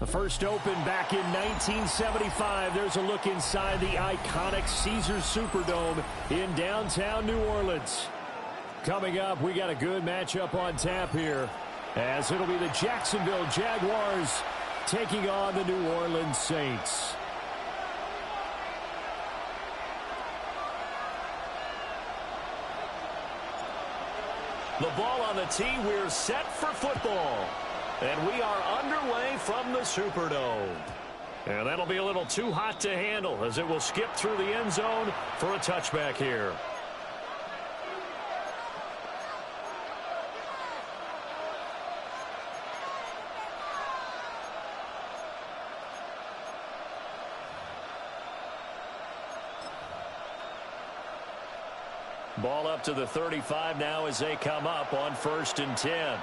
First opened back in 1975. There's a look inside the iconic Caesars Superdome in downtown New Orleans. Coming up, we got a good matchup on tap here, as it'll be the Jacksonville Jaguars taking on the New Orleans Saints. The ball on the tee. We're set for football. And we are underway from the Superdome. And that'll be a little too hot to handle as it will skip through the end zone for a touchback here. Ball up to the 35 now as they come up on 1st and 10.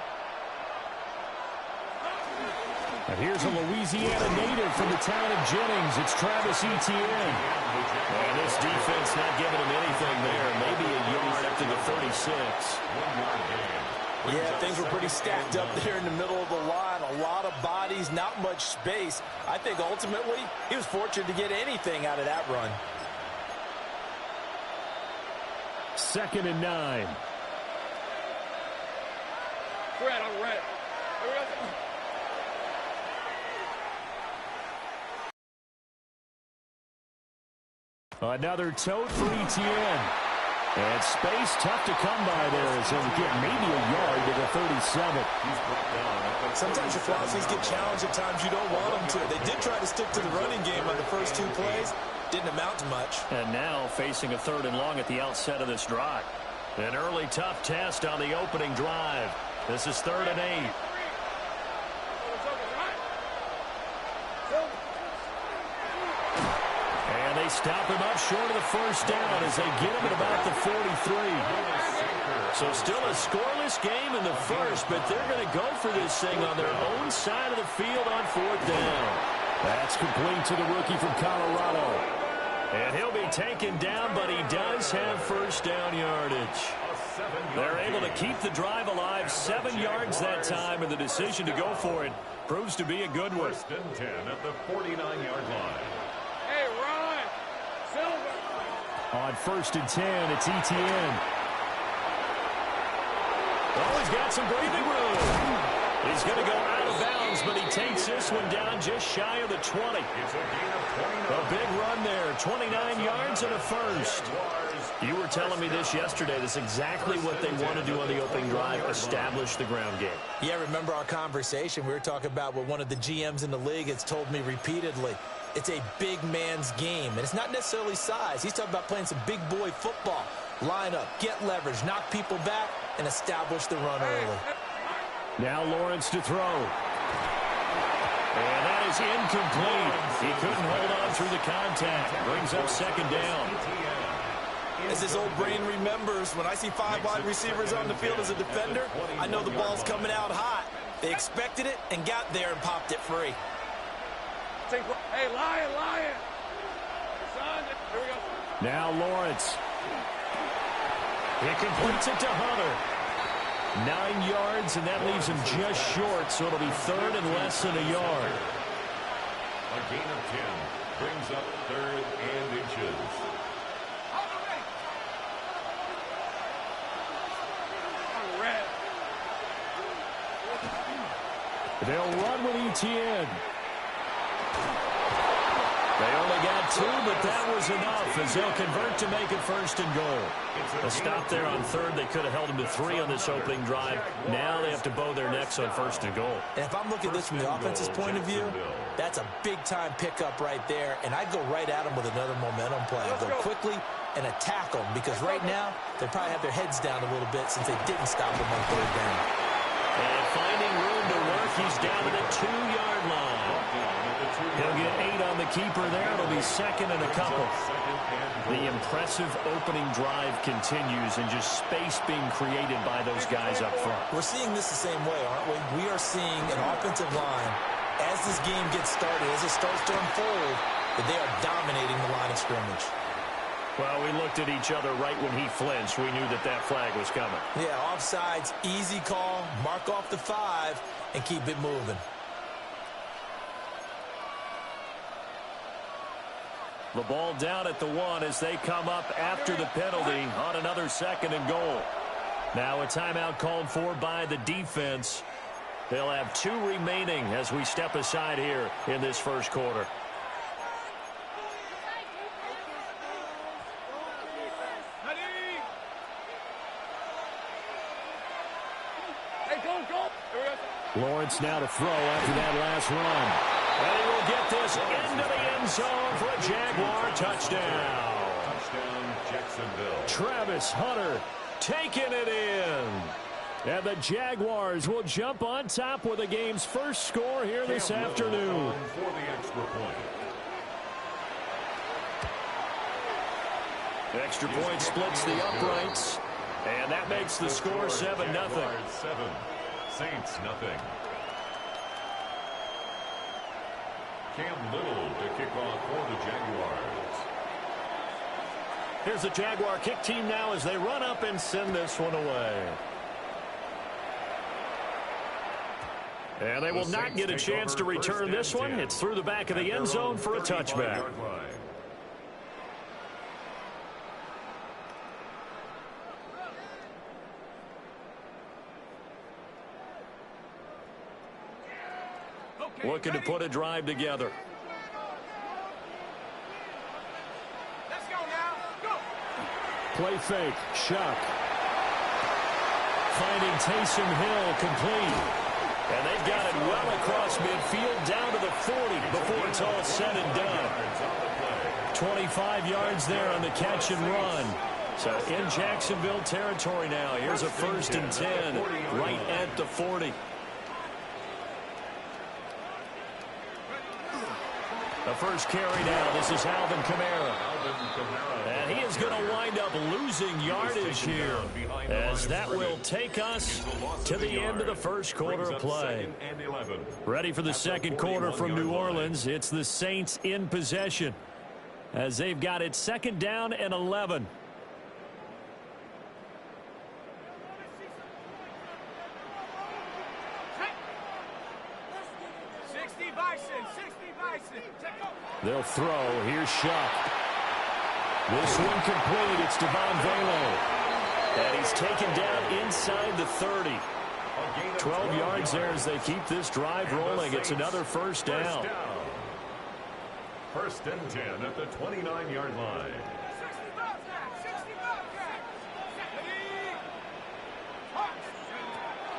And here's a Louisiana native from the town of Jennings. It's Travis Etienne. And this defense not giving him anything there. Maybe a yard up to the 36. Yeah, things were pretty stacked up there in the middle of the line. A lot of bodies, not much space. I think ultimately he was fortunate to get anything out of that run. 2nd and 9. Red on red. Another tote for Etienne. And space tough to come by there as he'll get maybe a yard to the 37. Sometimes your philosophies get challenged at times you don't want them to. They did try to stick to the running game on the first 2 plays. Didn't amount to much. And now facing a 3rd and long at the outset of this drive. An early tough test on the opening drive. This is 3rd and 8. And they stop him up short of the 1st down as they get him at about the 43. So still a scoreless game in the 1st, but they're going to go for this thing on their own side of the field on 4th down. That's complete to the rookie from Colorado. And he'll be taken down, but he does have 1st down yardage. They're able to keep the drive alive, 7 yards that time, and the decision to go for it proves to be a good one. 1st and 10 at the 49-yard line. Hey, Ron! Silver! On 1st and 10, it's Etienne. Oh, he's got some breathing room. He's going to go out of bounds, but he takes this one down just shy of the 20. A big run there, 29 yards and a 1st. You were telling me this yesterday. That's exactly what they want to do on the opening drive, establish the ground game. Yeah, remember our conversation. We were talking about what one of the GMs in the league has told me repeatedly. It's a big man's game, and it's not necessarily size. He's talking about playing some big boy football. Line up, get leverage, knock people back, and establish the run early. Now Lawrence to throw. And that is incomplete. He couldn't hold on through the contact. Brings up 2nd down. As his old brain remembers, when I see 5 wide receivers on the field as a defender, I know the ball's coming out hot. They expected it and got there and popped it free. Hey, Lion! Son, here we go. Now Lawrence. He completes it to Hunter. 9 yards, and that leaves him just short, so it'll be 3rd and less than a yard. A gain of 10 brings up 3rd and inches. Red. They'll run with Etienne. They only got 2, but that was enough as they'll convert to make it 1st and goal. A stop there on 3rd. They could have held them to 3 on this opening drive. Now they have to bow their necks on 1st and goal. And if I'm looking at this from the offense's point of view, that's a big-time pickup right there, and I'd go right at them with another momentum play. I'd go quickly and attack them, because right now they probably have their heads down a little bit since they didn't stop them on 3rd down. And finding room to work, he's down to the 2-yard line. He'll get 8 on the keeper there. It'll be 2nd and a couple. The impressive opening drive continues, and just space being created by those guys up front. We're seeing this the same way, aren't we? We are seeing an offensive line, as this game gets started, as it starts to unfold, that they are dominating the line of scrimmage. Well, we looked at each other right when he flinched. We knew that that flag was coming. Yeah, offsides, easy call, mark off the 5, and keep it moving. The ball down at the 1 as they come up after the penalty on another 2nd and goal. Now a timeout called for by the defense. They'll have 2 remaining as we step aside here in this first quarter. Lawrence now to throw after that last run. And he will get this into the end zone for a Jaguar touchdown. Touchdown, Jacksonville. Travis Hunter taking it in. And the Jaguars will jump on top with the game's first score here this afternoon. For the extra point. The extra point splits the uprights. And that makes the score 7-0. 7. Saints nothing. Cam Little to kick off for the Jaguars. Here's the Jaguar kick team now as they run up and send this one away. And they will not get a chance to return this one. It's through the back of the end zone for a touchback. Looking to put a drive together. Let's go now. Go. Play fake. Shuck. Finding Taysom Hill complete. And they've got it well across midfield down to the 40 before it's all said and done. 25 yards there on the catch and run. So in Jacksonville territory now. Here's a 1st and 10 right at the 40. The first carry now. This is Alvin Kamara. And he is going to wind up losing yardage here as that will take us to the end of the first quarter of play. Ready for the second quarter from New Orleans. It's the Saints in possession as they've got it 2nd down and 11. They'll throw. Here's Shuck. This one complete. It's Devon Vele. And he's taken down inside the 30. 12 yards there as they keep this drive rolling. It's another 1st down. 1st and 10 at the 29-yard line.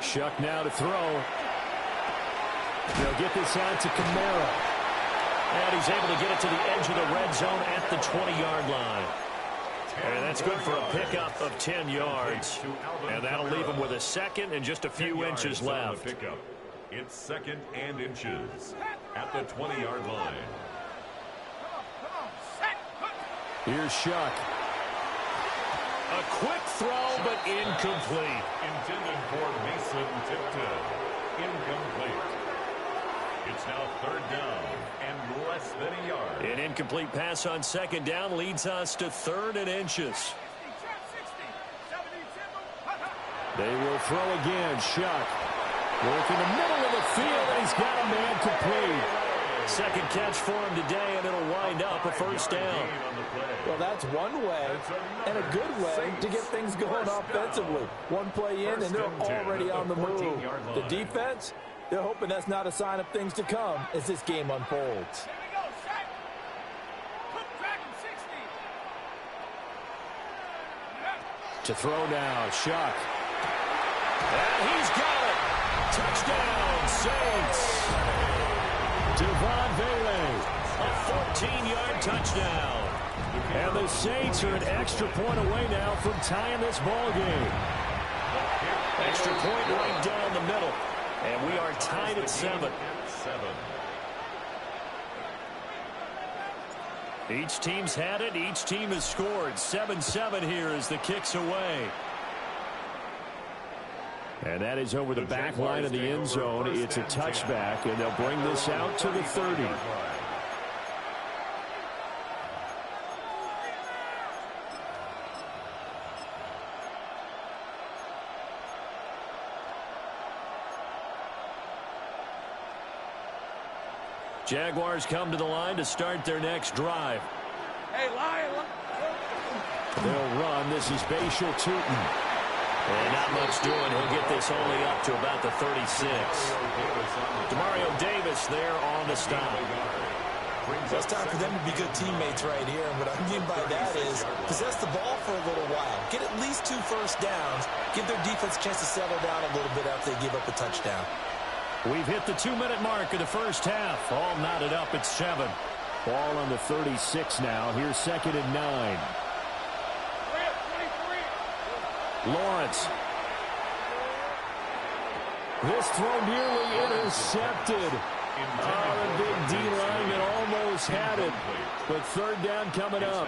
Shuck now to throw. They'll get this out to Kamara. And he's able to get it to the edge of the red zone at the 20-yard line. And that's good for a pickup of 10 yards. And that'll leave him with a 2nd and just a few inches left. It's 2nd and inches at the 20-yard line. Here's Shuck. A quick throw, but incomplete. Intended for Mason Tipton. Incomplete. It's now 3rd down and less than a yard. An incomplete pass on 2nd down leads us to 3rd and inches. They will throw again. Shuck. Working the middle of the field, and he's got a man complete. 2nd catch for him today, and it'll wind up a 1st down. Well, that's one way and a good way to get things going offensively. One play in, and they're already on the move. The defense, they're hoping that's not a sign of things to come as this game unfolds. To throw now, Shuck. And he's got it. Touchdown, Saints. Devon Vele, a 14-yard touchdown. And the Saints are an extra point away now from tying this ball game. Extra point right down the middle. And we are tied at 7. Each team's had it. Each team has scored. 7-7 here as the kick's away. And that is over the back line of the end zone. It's a touchback, and they'll bring this out to the 30. Jaguars come to the line to start their next drive. Hey, Lion. They'll run. This is Bashal Tootin. And not much doing. He'll get this only up to about the 36. Demario Davis there on the stop. Well, it's time for them to be good teammates right here. And what I mean by that is possess the ball for a little while. Get at least 2 first downs. Give their defense a chance to settle down a little bit after they give up a touchdown. We've hit the 2-minute mark of the first half. All knotted up at 7. Ball on the 36 now. Here's 2nd and 9. Lawrence. This throw nearly intercepted. The big D lineman almost had it. But 3rd down coming up.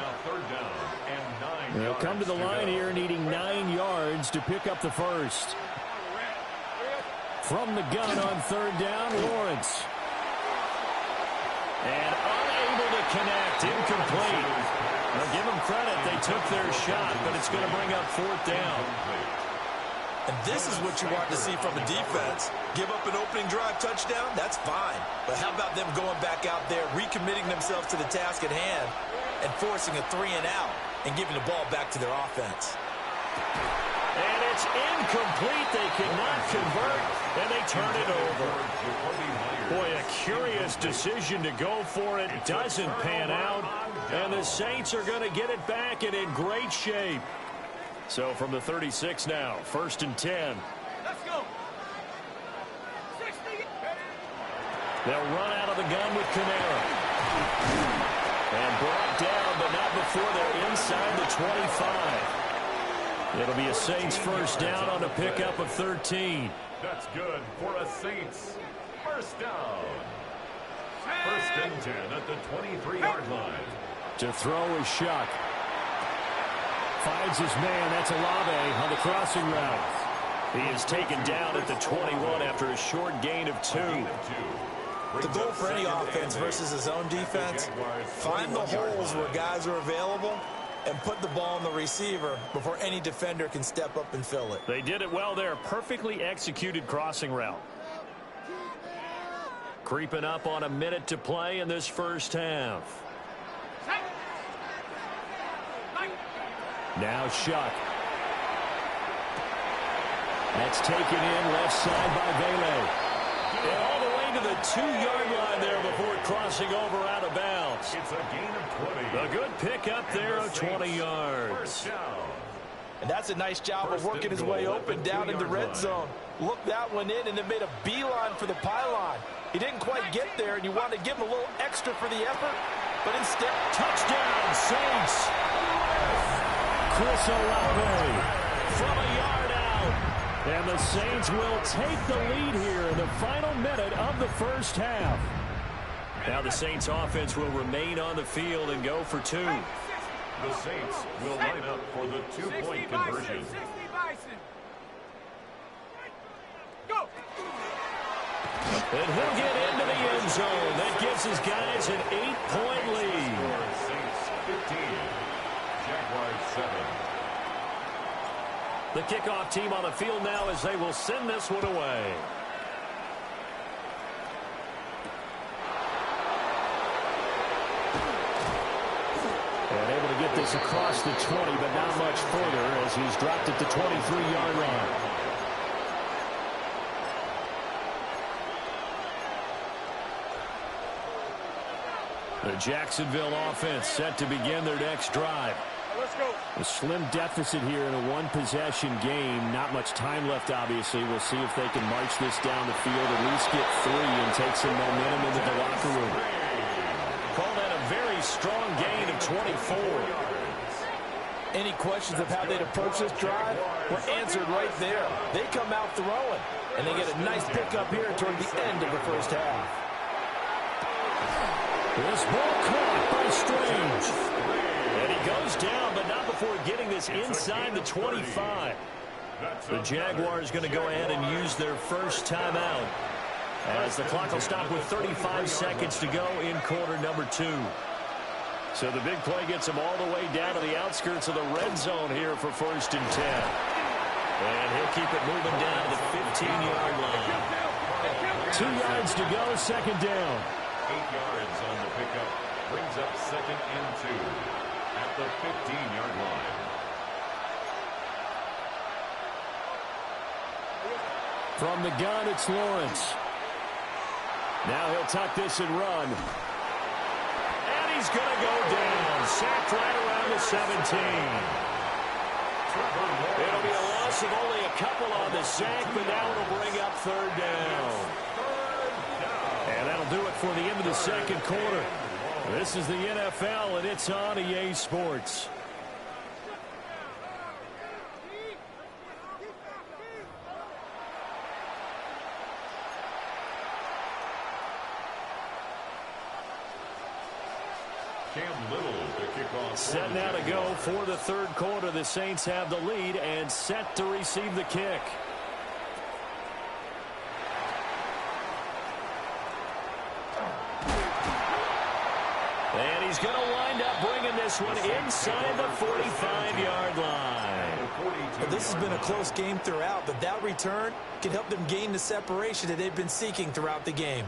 They'll come to the line here needing 9 yards to pick up the first. From the gun on 3rd down, Lawrence. And unable to connect. Incomplete. Now give them credit. They took their shot, but it's going to bring up 4th down. And this is what you want to see from a defense. Give up an opening drive touchdown, that's fine. But how about them going back out there, recommitting themselves to the task at hand, and forcing a 3-and-out, and giving the ball back to their offense. And it's incomplete. They cannot convert, and they turn it over. Boy, a curious decision to go for it. Doesn't pan out, and the Saints are going to get it back and in great shape. So from the 36 now, 1st and 10. Let's go. 60. They'll run out of the gun with Kamara. And brought down, but not before they're inside the 25. It'll be a Saints first down on a pickup of 13. That's good for a Saints first down. 1st and 10 at the 23-yard line. To throw is Shuck. Finds his man. That's Olave on the crossing route. He is taken down at the 21 after a short gain of 2. The goal for any offense versus his own defense, find the holes where guys are available and put the ball on the receiver before any defender can step up and fill it. They did it well there. Perfectly executed crossing route. Creeping up on a minute to play in this first half. Now Shuck. That's taken in left side by Vele. And all the way to the 2-yard line there before crossing over out of bounds. It's a gain of 20. A good pickup there of 20 yards. And that's a nice job of working his way open down in the red zone. Looked that one in and then made a beeline for the pylon. He didn't quite get there, and you want to give him a little extra for the effort, but instead, touchdown, Saints. Chris Olave from a yard out. And the Saints will take the lead here in the final minute of the first half. Now the Saints offense will remain on the field and go for 2. The Saints will line up for the 2-point conversion. 60 Bison. Go. And he'll get into the end zone. That gives his guys an 8-point lead. Saints 15, Jaguars 7. The kickoff team on the field now as they will send this one away. And able to get this across the 20, but not much further as he's dropped at the 23-yard line. The Jacksonville offense set to begin their next drive. Let's go. A slim deficit here in a one-possession game. Not much time left, obviously. We'll see if they can march this down the field, at least get 3 and take some momentum into the locker room. Call that a very strong gain of 24. any questions of how they'd approach this drive were answered right there. They come out throwing, and they get a nice pickup here toward the end of the first half. This ball caught by Strange. And he goes down, but not before getting this inside the 25. The Jaguars going to go ahead and use their first timeout, as the clock will stop with 35 seconds to go in quarter number 2. So the big play gets him all the way down to the outskirts of the red zone here for 1st and 10. And he'll keep it moving down to the 15-yard line. 2 yards to go, 2nd down. 8 yards on the pickup. Brings up 2nd and 2 at the 15-yard line. From the gun, it's Lawrence. Now he'll tuck this and run. And he's going to go down. Sacked right around the 17. It'll be a loss of only a couple on the sack, but now it'll bring up 3rd down. And that'll do it for the end of the 2nd quarter. This is the NFL, and it's on EA Sports. Set now to go for the 3rd quarter. The Saints have the lead and set to receive the kick. And he's going to wind up bringing this one inside the 45-yard line. Well, this has been a close game throughout, but that return can help them gain the separation that they've been seeking throughout the game.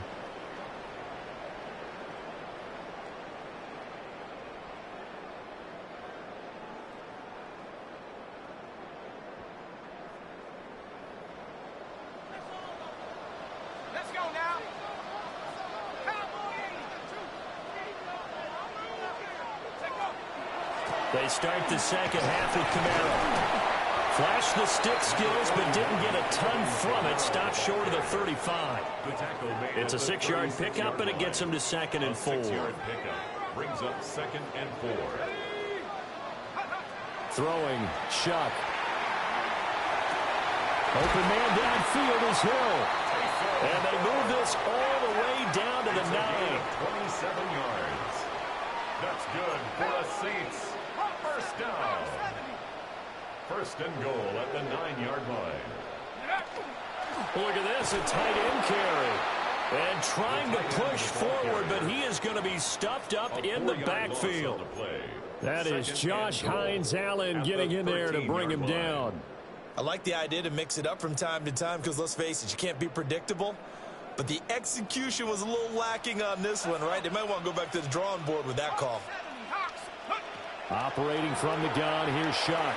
They start the second half with Camaro. Flashed the stick skills, but didn't get a ton from it. Stopped short of the 35. It's a 6-yard pickup, and it gets him to 2nd and 4. 6-yard pickup brings up 2nd and 4. Throwing, Shuck. Open man downfield is Hill. And they move this all the way down to the 9. 27 yards. That's good for the Saints. First down. 1st and goal at the 9-yard line. Look at this, a tight end carry. And trying to push forward, but he is going to be stuffed up in the backfield. That is Josh Hines Allen getting in there to bring him down. I like the idea to mix it up from time to time because, let's face it, you can't be predictable. But the execution was a little lacking on this one, right? They might want to go back to the drawing board with that call. Operating from the gun, here's Shuck.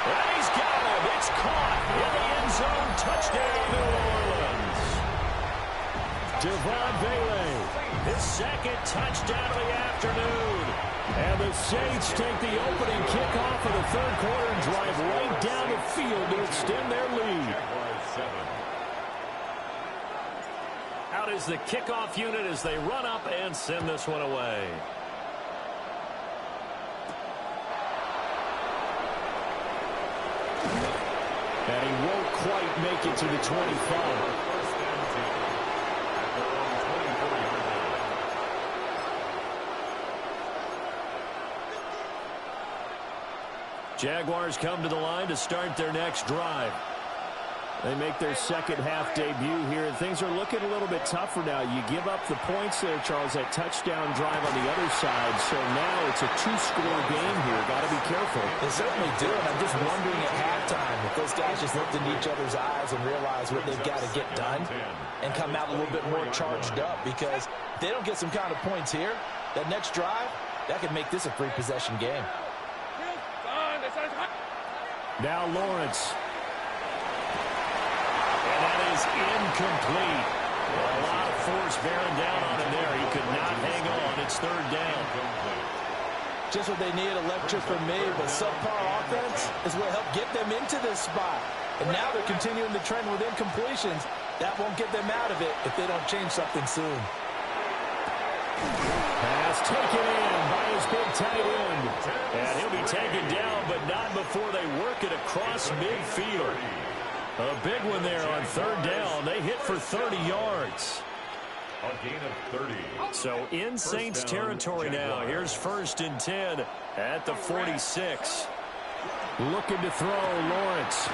And he's got him. It's caught in the end zone. Touchdown, New Orleans. Devon Bailey, his 2nd touchdown of the afternoon. And the Saints take the opening kickoff of the 3rd quarter and drive right down the field to extend their lead. Out is the kickoff unit as they run up and send this one away. And he won't quite make it to the 25. Jaguars come to the line to start their next drive. They make their second half debut here, and things are looking a little bit tougher now. You give up the points there, Charles, that touchdown drive on the other side. So now it's a two-score game here. Got to be careful. They certainly do, and I'm just wondering at halftime if those guys just looked into each other's eyes and realized what they've got to get done and come out a little bit more charged up, because if they don't get some kind of points here, that next drive, that could make this a free-possession game. Now Lawrence. And that is incomplete. A lot of force bearing down on him there. He could not hang on. It's 3rd down. Just what they need, a lecture from me, but subpar offense is what helped get them into this spot. And now they're continuing the trend with incompletions. That won't get them out of it if they don't change something soon. Pass taken in by his big tight end. And he'll be taken down, but not before they work it across midfield. A big one there on 3rd down. They hit for 30 yards. A gain of 30. So in Saints territory now. Here's 1st and 10 at the 46. Looking to throw, Lawrence.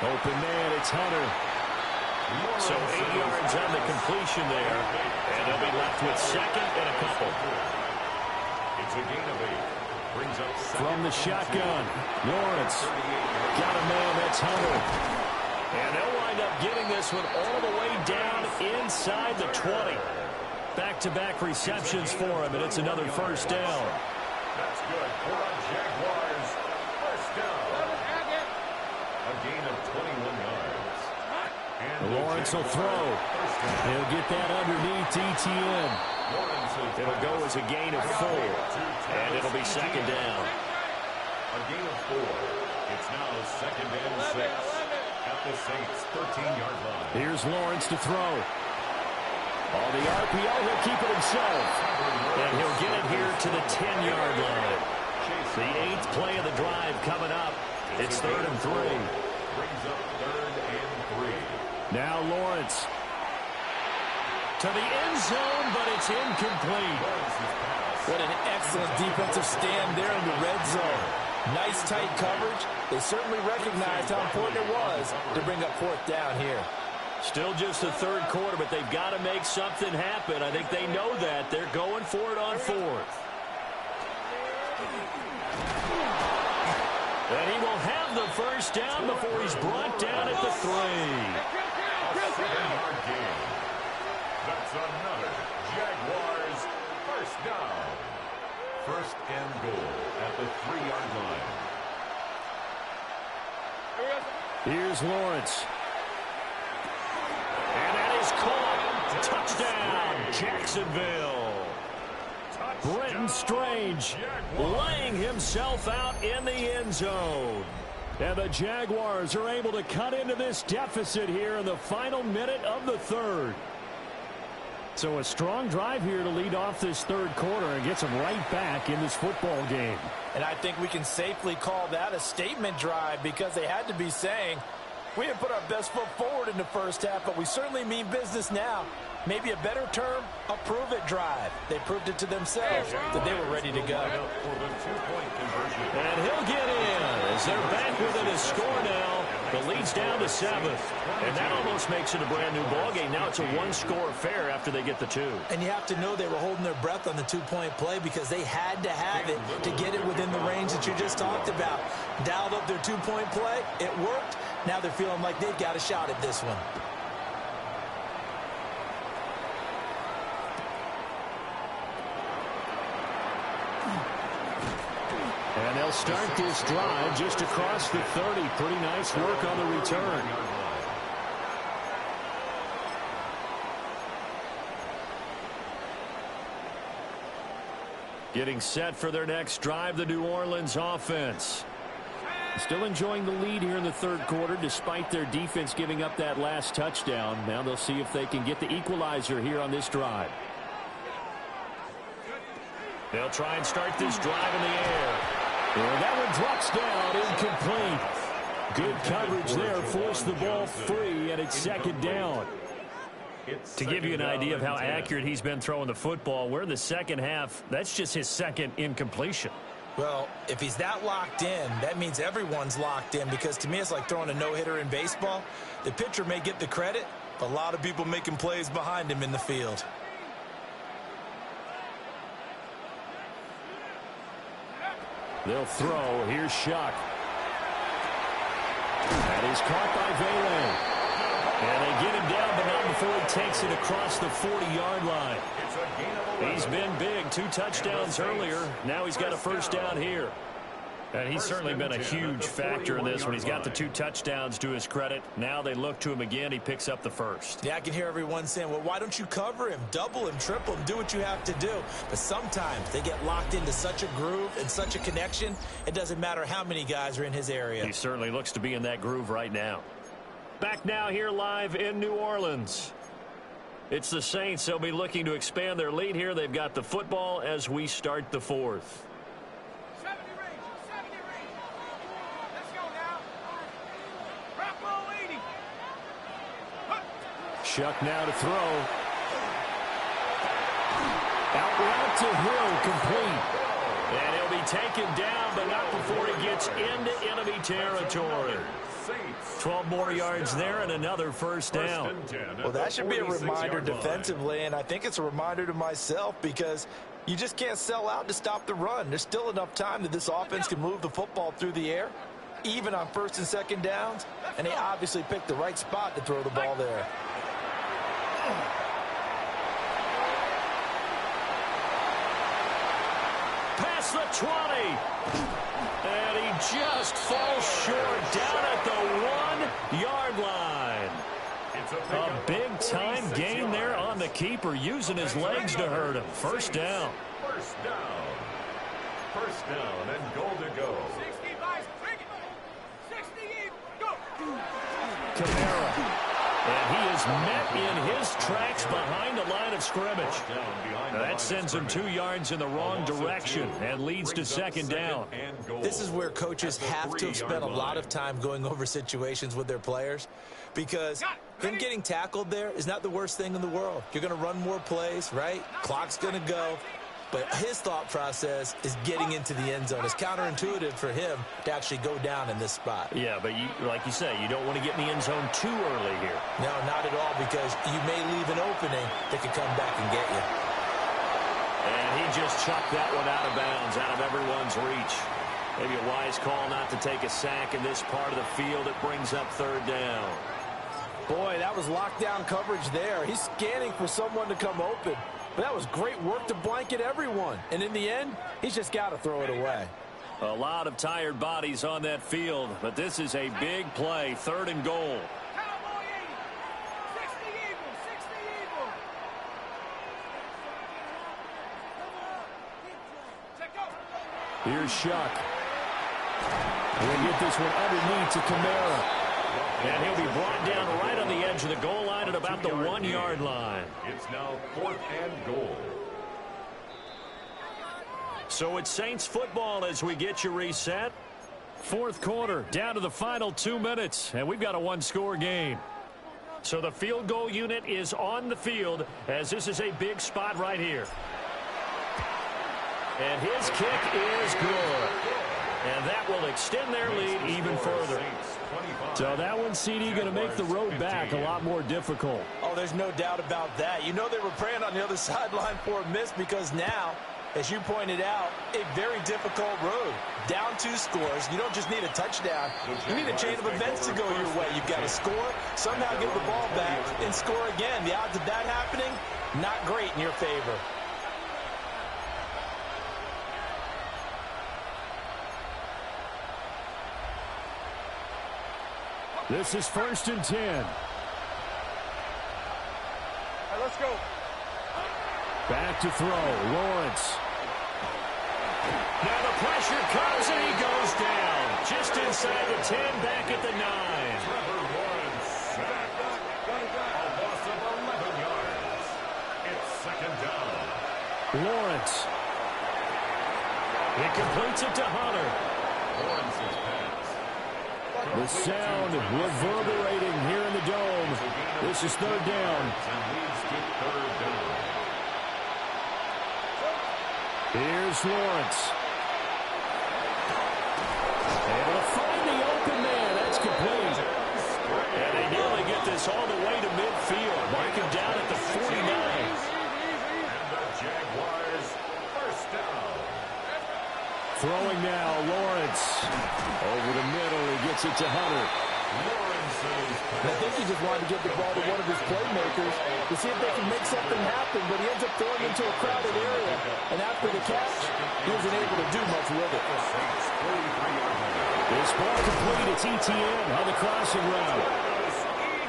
Open man, it's Hunter. So 8 yards on the completion there. And they'll be left with 2nd and a couple. It's a gain of 8. Brings up from the shotgun. Lawrence got a man. That's Hunter. And they'll wind up up getting this one all the way down inside the 20. Back-to-back receptions for him, and it's another first down. That's good for a Jaguars first down. A gain of 21 yards. And Lawrence will throw. He'll get that underneath ETN. It'll go as a gain of 4, and it'll be second down. A gain of 4. It's now second and 6 at the Saints' 13-yard line. Here's Lawrence to throw. On the RPO, he'll keep it himself. And he'll get it here to the 10-yard line. The 8th play of the drive coming up. It's 3rd and 3. Brings up 3rd and 3. Now Lawrence. To the end zone, but it's incomplete. What an excellent defensive stand there in the red zone. Nice tight coverage. They certainly recognized how important it was to bring up 4th down here. Still just the 3rd quarter, but they've got to make something happen. I think they know that. They're going for it on 4th. And he will have the first down before he's brought down at the 3. A 7-yard gain. That's another Jaguars first down. First and goal at the 3-yard line. Here's Lawrence. And that is caught. Touchdown, Jacksonville. Brenton Strange laying himself out in the end zone. And the Jaguars are able to cut into this deficit here in the final minute of the 3rd. So a strong drive here to lead off this 3rd quarter and gets them right back in this football game. And I think we can safely call that a statement drive because they had to be saying, we didn't put our best foot forward in the first half, but we certainly mean business now. Maybe a better term, a prove-it drive. They proved it to themselves that they were ready to go. And he'll get in as they're back within a score now. The lead's down to 7. And that almost makes it a brand-new ballgame. Now it's a one-score affair after they get the 2. And you have to know they were holding their breath on the 2-point play because they had to have it to get it within the range that you just talked about. Dialed up their 2-point play. It worked. Now they're feeling like they've got a shot at this one. And they'll start this drive just across the 30. Pretty nice work on the return. Getting set for their next drive, the New Orleans offense. Still enjoying the lead here in the 3rd quarter despite their defense giving up that last touchdown. Now they'll see if they can get the equalizer here on this drive. They'll try and start this drive in the air. And that one drops down, incomplete. Good coverage there, forced the ball free, and it's 2nd down. To give you an idea of how accurate he's been throwing the football, we're in the 2nd half. That's just his 2nd incompletion. Well, if he's that locked in, that means everyone's locked in because to me it's like throwing a no-hitter in baseball. The pitcher may get the credit, but a lot of people making plays behind him in the field. They'll throw. Here's Shuck. That is caught by Vele. And they get him down, but not before he takes it across the 40-yard line. He's been big. 2 touchdowns earlier. Now he's got a first down here. And he's certainly been a huge factor in this one. He's got the 2 touchdowns to his credit. Now they look to him again. He picks up the first. Yeah, I can hear everyone saying, well, why don't you cover him, double him, triple him, do what you have to do. But sometimes they get locked into such a groove and such a connection, it doesn't matter how many guys are in his area. He certainly looks to be in that groove right now. Back now here live in New Orleans. It's the Saints. They'll be looking to expand their lead here. They've got the football as we start the 4th. Shuck now to throw. Out route to Hill, complete. And he'll be taken down, but not before he gets into enemy territory. 12 more yards there and another first down. Well, that should be a reminder defensively, and I think it's a reminder to myself because you just can't sell out to stop the run. There's still enough time that this offense can move the football through the air. even on first and second downs, and they obviously picked the right spot to throw the ball there. Past the 20. And he just falls short down at the 1-yard line. A big-time gain there on the keeper, using his legs to hurt him. First down. First down. First down and goal to go. 60, guys, bring it. 60, go. Kamara. And he is met in his tracks behind the line of scrimmage. Now that sends him 2 yards in the wrong direction and leads to second down. This is where coaches have to have spent a lot of time going over situations with their players, because him getting tackled there is not the worst thing in the world. You're going to run more plays, right? Clock's going to go. But his thought process is getting into the end zone. It's counterintuitive for him to actually go down in this spot. Yeah, but like you say, you don't want to get in the end zone too early here. No, not at all, because you may leave an opening that could come back and get you. And he just chucked that one out of bounds, out of everyone's reach. Maybe a wise call not to take a sack in this part of the field. It brings up third down. Boy, that was lockdown coverage there. He's scanning for someone to come open. But that was great work to blanket everyone. And in the end, he's just got to throw it away. A lot of tired bodies on that field, but this is a big play, third and goal. Cowboy 80. 60 Eagles, 60 Eagles. Check go. Here's Shuck. We'll get this one underneath to Kamara. And he'll be brought down right on the edge of the goal line at about the 1-yard line. It's now 4th and goal. So it's Saints football as we get you reset. Fourth quarter, down to the final 2 minutes, and we've got a one-score game. So the field goal unit is on the field, as this is a big spot right here. And his kick is good. And that will extend their lead even further. So that one, CD, going to make the road back a lot more difficult. Oh, there's no doubt about that. You know they were praying on the other sideline for a miss, because now, as you pointed out, a very difficult road. Down 2 scores. You don't just need a touchdown. You need a chain of events to go your way. You've got to score, somehow get the ball back, and score again. The odds of that happening, not great in your favor. This is 1st and 10. Hey, let's go. Back to throw. Lawrence. Now the pressure comes and he goes down. Just inside the 10, back at the 9. Trevor Lawrence sacked. A loss of 11 yards. It's second down. Lawrence. He completes it to Hunter. Lawrence's pass. The sound reverberating here in the dome. This is third down. And leads to third down. Here's Lawrence. Able to find the open man. That's complete. And they nearly get this all the way to midfield. Mark him down at the 49. And the Jaguars first down. Throwing now, Lawrence. Over the middle, he gets it to Hunter. And I think he just wanted to give the ball to one of his playmakers to see if they can make something happen, but he ends up throwing into a crowded area. And after the catch, he wasn't able to do much with it. This ball complete. It's ETN on the crossing route.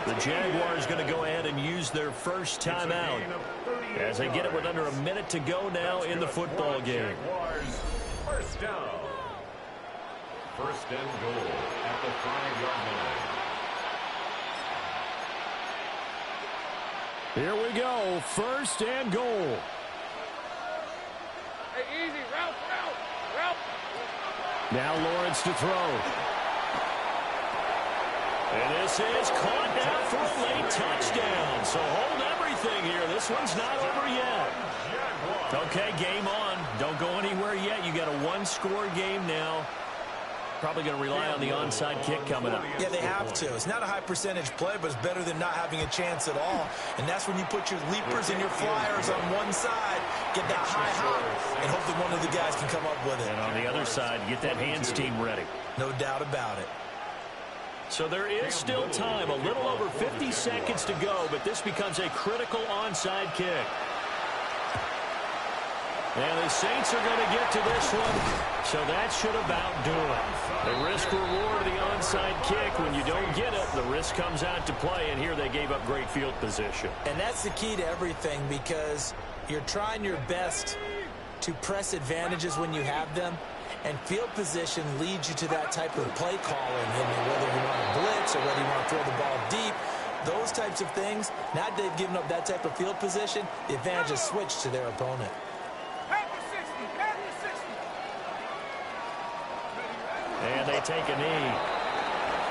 The Jaguars going to go ahead and use their first timeout as they get it with under a minute to go now in the football game. First down. First and goal at the 5-yard line. Here we go. First and goal. Hey, easy. Route. Now Lawrence to throw. And this is caught now for a late touchdown. So hold everything here. This one's not over yet. Okay, game on. Don't go anywhere yet. You got a one-score game now. Probably going to rely on the onside kick coming up. Yeah, they have to. It's not a high-percentage play, but it's better than not having a chance at all. And that's when you put your leapers and your flyers on one side get that high hop, and hopefully one of the guys can come up with it. And on the other side, get that hands team ready. No doubt about it. So there is still time, a little over 50 seconds to go, but this becomes a critical onside kick. And the Saints are going to get to this one, so that should about do it. The risk-reward of the onside kick, when you don't get it, the risk comes out to play, and here they gave up great field position. And that's the key to everything, because you're trying your best to press advantages when you have them, and field position leads you to that type of play calling, whether you want to blitz or whether you want to throw the ball deep. Those types of things, now that they've given up that type of field position, the advantage is switched to their opponent. And they take a knee.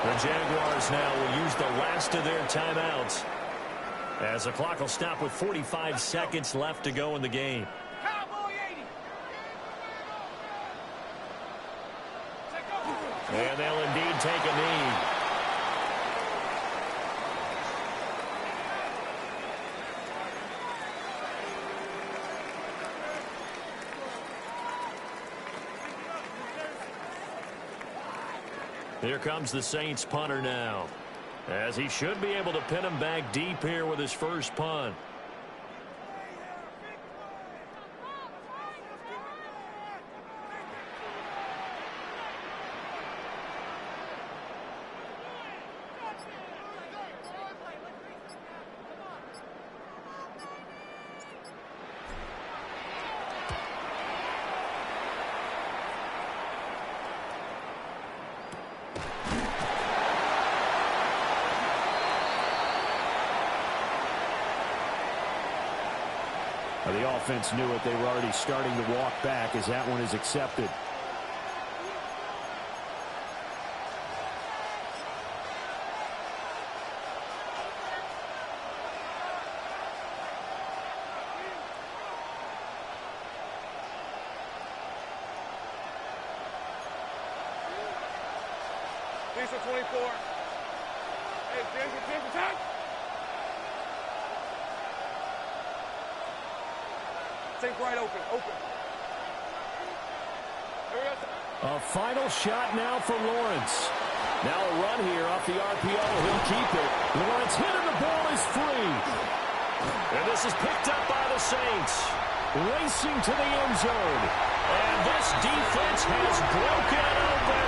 The Jaguars now will use the last of their timeouts, as the clock will stop with 45 seconds left to go in the game. And they'll indeed take a knee. Here comes the Saints punter now, as he should be able to pin him back deep here with his first punt. The offense knew it. They were already starting to walk back as that one is accepted. Lisa 24. Hey, James, attack! Take right open. A final shot now for Lawrence. Now a run here off the RPO. He'll keep it. Lawrence hit and the ball is free. And this is picked up by the Saints. Racing to the end zone. And this defense has broken it open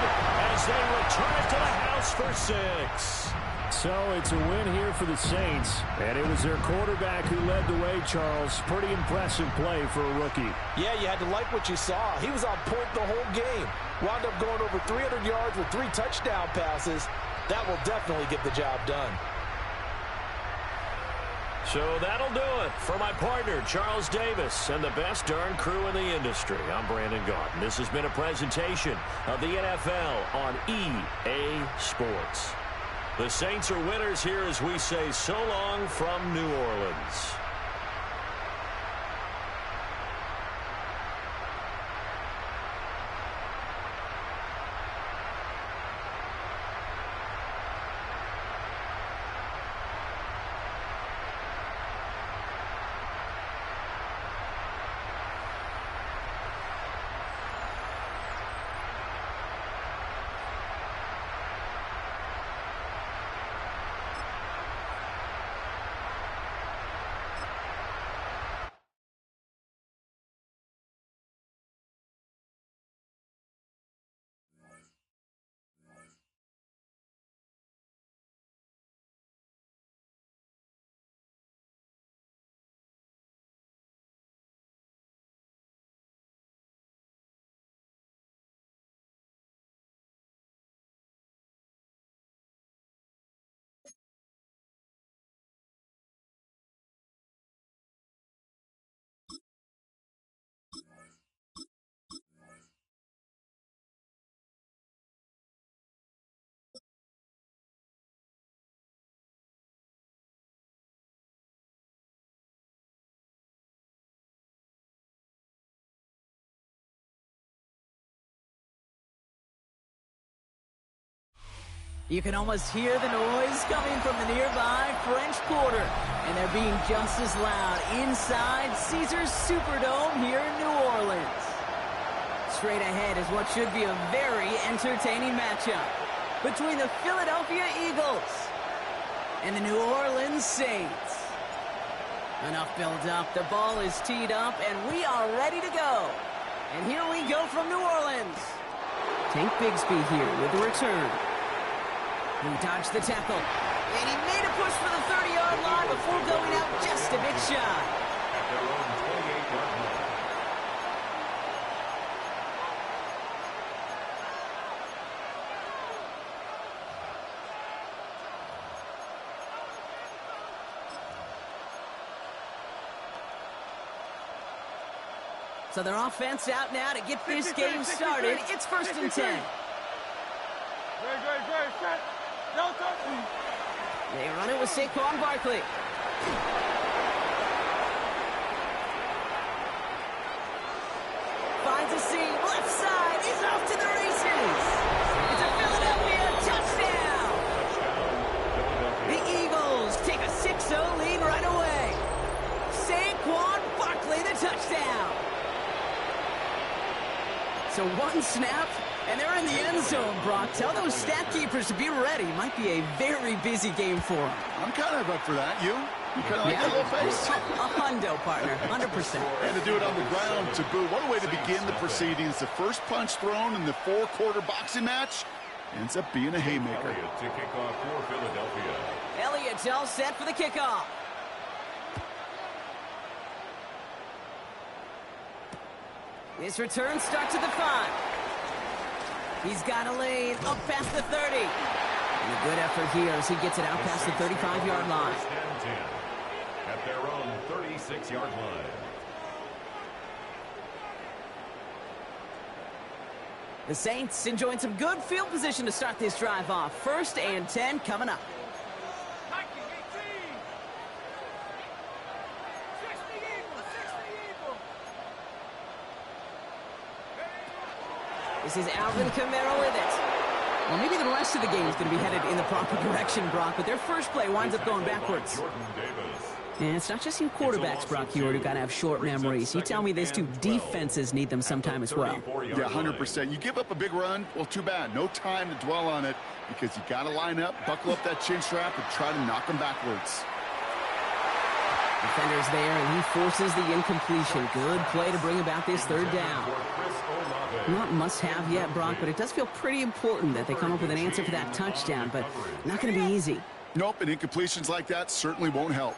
as they return it to the house for 6. So it's a win here for the Saints, and it was their quarterback who led the way, Charles. Pretty impressive play for a rookie. Yeah, you had to like what you saw. He was on point the whole game. Wound up going over 300 yards with 3 touchdown passes. That will definitely get the job done. So that'll do it for my partner, Charles Davis, and the best darn crew in the industry. I'm Brandon Gaudin. This has been a presentation of the NFL on EA Sports. The Saints are winners here as we say so long from New Orleans. You can almost hear the noise coming from the nearby French Quarter. And they're being just as loud inside Caesars Superdome here in New Orleans. Straight ahead is what should be a very entertaining matchup between the Philadelphia Eagles and the New Orleans Saints. Enough build-up. The ball is teed up, and we are ready to go. And here we go from New Orleans. Tank Bigsby here with the return. He dodged the tackle, and he made a push for the 30-yard line before going out just a bit shy. At their own 28-yard line. So their offense out now to get this game started. It's 1st and 10. They run it with Saquon Barkley. Finds a seam, left side, is off to the races. It's a Philadelphia touchdown. The Eagles take a 6-0 lead right away. Saquon Barkley, the touchdown. So one snap, and they're in the end zone, Brock. Tell those stat keepers to be ready. Might be a very busy game for them. I'm kind of up for that. You kind of like that little face? A hundo, partner, 100%. And to do it on the ground to boot. What a way to begin the proceedings. The first punch thrown in the 4-quarter boxing match ends up being a haymaker. Elliott to kick off for Philadelphia. Elliott's all set for the kickoff. His return starts at the 5. He's got a lane up past the 30. And a good effort here as he gets it out past the 35-yard line. 10 at their own 36-yard line. The Saints enjoying some good field position to start this drive off. 1st and 10 coming up. This is Alvin Kamara with it. Well, maybe the rest of the game is going to be headed in the proper direction, Brock, but their first play winds up going backwards. And it's not just you quarterbacks, Brock, who got to have short memories. You tell me these two defenses need them sometime as well. Yeah, 100%. You give up a big run, well, too bad. No time to dwell on it because you got to line up, buckle up that chin strap, and try to knock them backwards. Defender's there, and he forces the incompletion. Good play to bring about this 3rd down. Not must-have yet, Brock, but it does feel pretty important that they come up with an answer for that touchdown, but not going to be easy. Nope, and incompletions like that certainly won't help.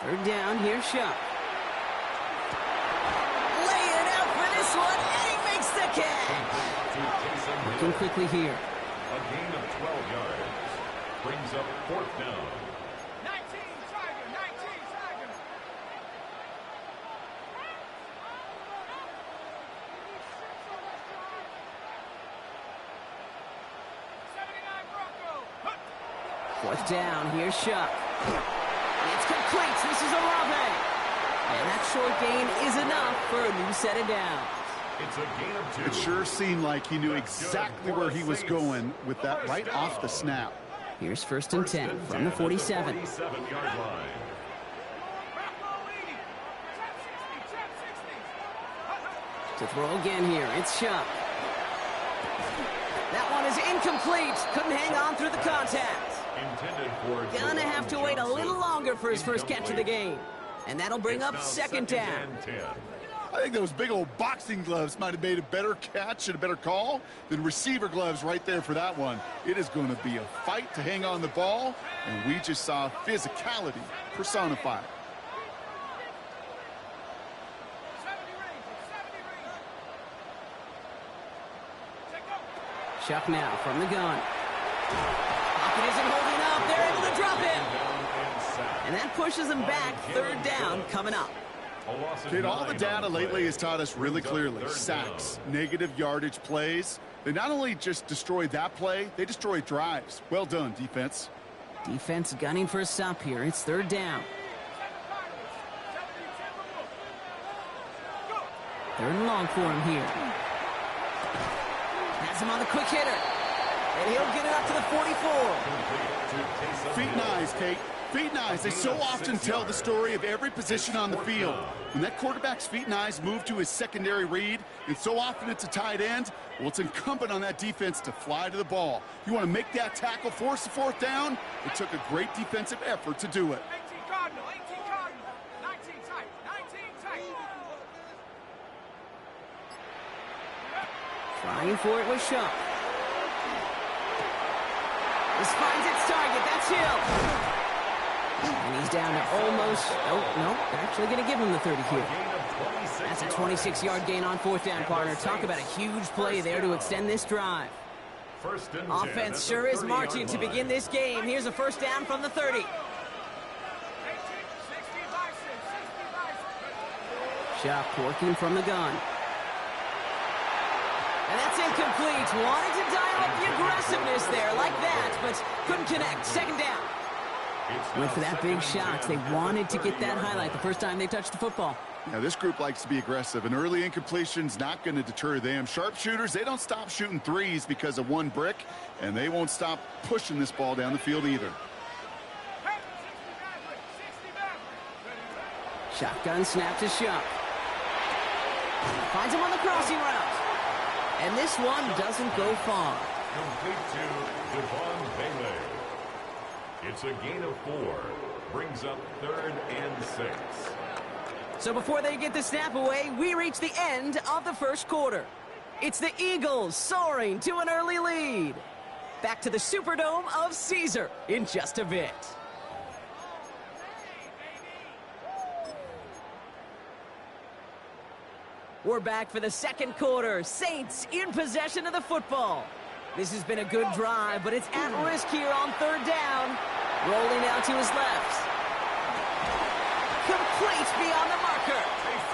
Third down, here's Shuck. Laying out for this one, and he makes the catch. Working quickly here. A gain of 12 yards. Brings up 4th down. 19, Tiger, 19, Tiger. Fourth down, here's Shuck. It's complete, this is Olave. And that short gain is enough for a new set of downs. It's a gain of 2. It sure seemed like he knew exactly where he was going with that right off the snap. Here's 1st and 10 from the 47. 47-yard line. To throw again here, it's Shuck. That one is incomplete. Couldn't hang on through the contact. Intended for Gonna have to wait a little longer for his first catch of the game. And that'll bring up 2nd down. I think those big old boxing gloves might have made a better catch and a better call than receiver gloves right there for that one. It is going to be a fight to hang on the ball, and we just saw physicality personified. Shuck now from the gun. Pocket isn't holding up. They're able to drop it. And that pushes them back. 3rd down coming up. Kid, all the data lately has taught us really clearly. Sacks, negative yardage plays. They not only just destroy that play, they destroy drives. Well done, defense. Defense gunning for a stop here. It's 3rd down. Third and long for him here. Has him on the quick hitter. And he'll get it up to the 44. Feet and eyes, Kate. Feet and eyes. They so often tell the story of every position on the field. When that quarterback's feet and eyes move to his secondary read, and so often it's a tight end, well, it's incumbent on that defense to fly to the ball. You want to make that tackle, force the fourth down? It took a great defensive effort to do it. 18 Cardinal, 18 Cardinal, 19 tight, 19 tight. Trying for it with Shuck. This finds its target. That's Hill. And he's down to almost... Oh, no. They're actually going to give him the 30 here. That's a 26-yard gain on fourth down, partner. Talk about a huge play there to extend this drive. Offense sure is marching to begin this game. Here's a first down from the 30. Shuck working from the gun. And that's incomplete. Wanted to dial up the aggressiveness there like that, but couldn't connect. Second down. Went for that big shot. They wanted to get that highlight the first time they touched the football. Now, this group likes to be aggressive, and early incompletion's not going to deter them. Sharpshooters, they don't stop shooting threes because of one brick, and they won't stop pushing this ball down the field either. Shotgun snap to Shuck. Finds him on the crossing route. And this one doesn't go far. Complete to Devon Bailey. It's a gain of 4. Brings up 3rd and 6. So before they get the snap away, we reach the end of the first quarter. It's the Eagles soaring to an early lead. Back to the Superdome of Caesar in just a bit. We're back for the second quarter. Saints in possession of the football. This has been a good drive, but it's at risk here on third down. Rolling out to his left. Complete beyond the marker.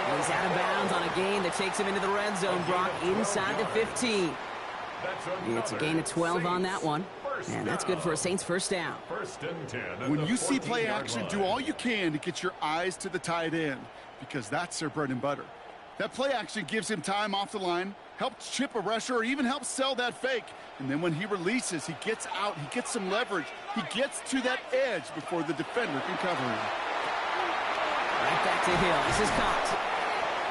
And he's out of bounds on a gain that takes him into the red zone, Brock, inside the 15. It's a gain of 12 on that one. And that's good for a Saints first down. When you see play action, do all you can to get your eyes to the tight end, because that's their bread and butter. That play action gives him time off the line, helps chip a rusher, or even helps sell that fake. And then when he releases, he gets out, he gets some leverage. He gets to that edge before the defender can cover him. Right back to Hill. This is caught.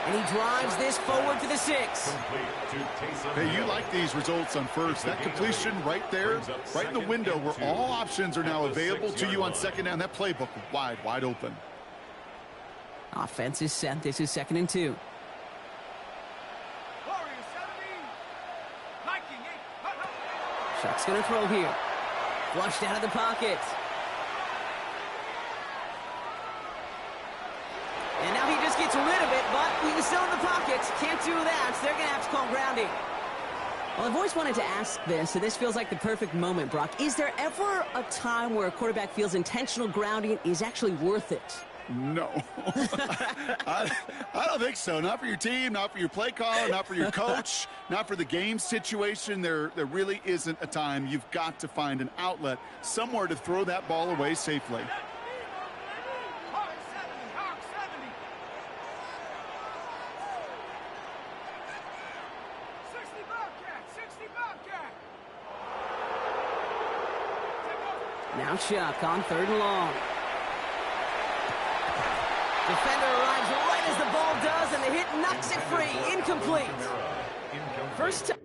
And he drives this forward to the 6. Hey, you like these results on first. That completion right there, right in the window where all options are now available to you on second down. That playbook wide open. Offense is set. This is 2nd and 2. Shuck's going to throw here. Flushed out of the pocket. And now he just gets rid of it, but he's still in the pocket. Can't do that. So they're going to have to call grounding. Well, I've always wanted to ask this, and this feels like the perfect moment, Brock. Is there ever a time where a quarterback feels intentional grounding is actually worth it? No. I don't think so. Not for your team, not for your play caller, not for your coach, not for the game situation. There really isn't a time. You've got to find an outlet, somewhere to throw that ball away safely. Now Shuck on 3rd and long. Defender arrives right as the ball does, and the hit knocks it free. Incomplete. First time.